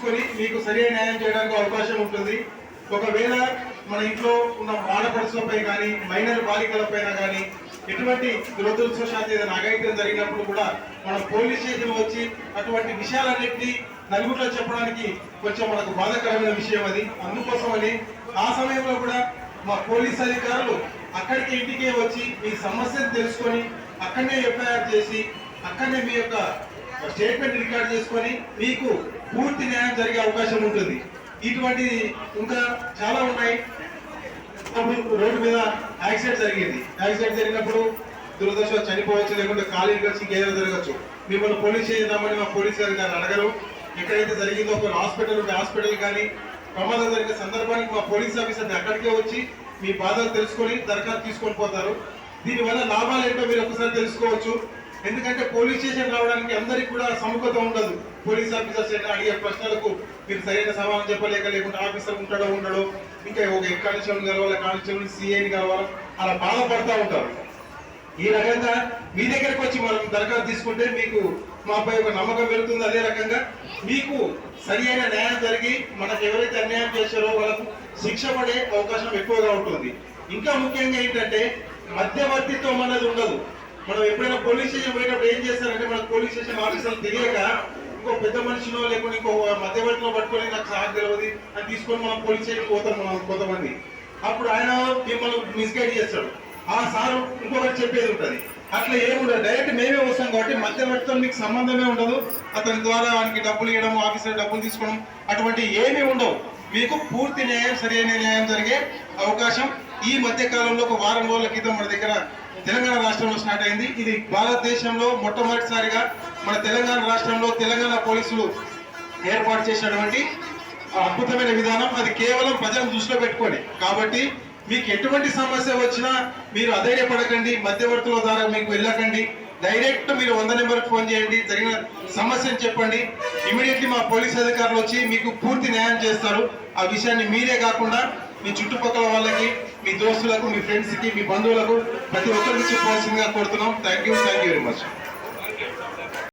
తీసుకొని మీకు సరైన న్యాయం చేయడానికి అవకాశం ఉంటుంది. ఒకవేళ మన ఇంట్లో ఉన్న ఆడపడుచులపై కానీ మైనర్ బాలికలపైన కానీ ఎటువంటి దురదృష్టవశాత్తు ఏదైనా అఘాయిత్యం జరిగినప్పుడు కూడా మన పోలీస్ స్టేషన్ వచ్చి అటువంటి విషయాలన్నింటినీ నలుగురిలో చెప్పడానికి కొంచెం మనకు బాధాకరమైన విషయం అది. అందుకోసమని ఆ సమయంలో కూడా మా పోలీస్ అధికారులు అక్కడికి ఇంటికే వచ్చి మీ సమస్యను తెలుసుకొని అక్కడనే ఎఫ్ఐఆర్ చేసి అక్కడనే మీ యొక్క స్టేట్మెంట్ రికార్డ్ చేసుకొని మీకు పూర్తి న్యాయం జరిగే అవకాశం ఉంటుంది. ఇటువంటి ఇంకా చాలా ఉన్నాయి. రోడ్డు మీద యాక్సిడెంట్ జరిగింది. యాక్సిడెంట్ జరిగినప్పుడు దురదృష్టం చనిపోవచ్చు, లేకుంటే కాలు ఇరగచ్చు, ఇంకేదైనా జరగచ్చు. మిమ్మల్ని పోలీస్ స్టేషన్ రమ్మని మా పోలీస్ అధికారులు అడగరు. ఎక్కడైతే జరిగిందో ఒక హాస్పిటల్ ఉంటే హాస్పిటల్ కానీ ప్రమాదం జరిగిన సందర్భానికి మా పోలీస్ ఆఫీసర్ అక్కడికే వచ్చి మీ బాధలు తెలుసుకొని దరఖాస్తు తీసుకొని పోతారు. దీనివల్ల లాభాలు ఏంటో మీరు ఒకసారి తెలుసుకోవచ్చు. ఎందుకంటే పోలీస్ స్టేషన్ రావడానికి అందరికి కూడా సముఖత ఉండదు. పోలీస్ ఆఫీసర్స్ అడిగే ప్రశ్నలకు మీరు సరైన సమాధానం చెప్పలేక, లేకుంటే ఆఫీసర్ ఉంటాడో ఉండడో, ఇంకా ఒక కానిస్టేబుల్ కలవాలి, కానిస్టేబుల్ సిఐని కలవాలి, అలా బాధపడతా ఉంటారు. ఈ రకంగా మీ దగ్గరకు వచ్చి మనం దరఖాస్తు తీసుకుంటే మీకు మాపై ఒక నమ్మకం పెరుగుతుంది. అదే రకంగా మీకు సరి అయిన న్యాయం జరిగి మనకు ఎవరైతే అన్యాయం చేశారో వాళ్ళకు శిక్ష పడే అవకాశం ఎక్కువగా ఉంటుంది. ఇంకా ముఖ్యంగా ఏంటంటే మధ్యవర్తిత్వం అనేది ఉండదు. మనం ఎప్పుడైనా పోలీస్ స్టేషన్ పోయినప్పుడు ఏం చేస్తారంటే మనకు పోలీస్ స్టేషన్ ఆఫీసర్లు తెలియక ఇంకో పెద్ద మనిషినో లేకుంటే ఇంకో మధ్యవర్తిలో పట్టుకొని నాకు సాగు తెలియదు అని తీసుకొని మనం పోలీస్ స్టేషన్ పోతాం మనం కొంతమంది. అప్పుడు ఆయన మిమ్మల్ని మిస్గైడ్ చేస్తాడు. ఆ సారు ఇంకొకటి చెప్పేది ఉంటుంది. అట్లా ఏముండదు, డైరెక్ట్ మేమే వస్తాం కాబట్టి మధ్యవర్తితో మీకు సంబంధమే ఉండదు. అతని ద్వారా వానికి డబ్బులు ఇవ్వడం, ఆఫీసర్ డబ్బులు తీసుకోవడం అటువంటి ఏమీ ఉండవు. మీకు పూర్తి న్యాయం, సరైన న్యాయం జరిగే అవకాశం ఈ మధ్య కాలంలో ఒక వారం రోజుల క్రితం మన దగ్గర తెలంగాణ రాష్ట్రంలో స్టార్ట్ అయింది. ఇది భారతదేశంలో మొట్టమొదటిసారిగా మన తెలంగాణ రాష్ట్రంలో తెలంగాణ పోలీసులు ఏర్పాటు చేసినటువంటి అద్భుతమైన విధానం. అది కేవలం ప్రజలను దృష్టిలో పెట్టుకోండి. కాబట్టి మీకు ఎటువంటి సమస్య వచ్చినా మీరు అధైర్యపడకండి, మధ్యవర్తుల ద్వారా మీకు వెళ్ళకండి. డైరెక్ట్ మీరు 100 నెంబర్కి ఫోన్ చేయండి, జరిగిన సమస్యను చెప్పండి. ఇమీడియట్లీ మా పోలీస్ అధికారులు వచ్చి మీకు పూర్తి న్యాయం చేస్తారు. ఆ విషయాన్ని మీరే కాకుండా మీ చుట్టుపక్కల వాళ్ళకి, మీ దోస్తులకు, మీ ఫ్రెండ్స్కి, మీ బంధువులకు ప్రతి ఒక్కరికి చెప్పవలసిందిగా కోరుతున్నాం. Thank you very much.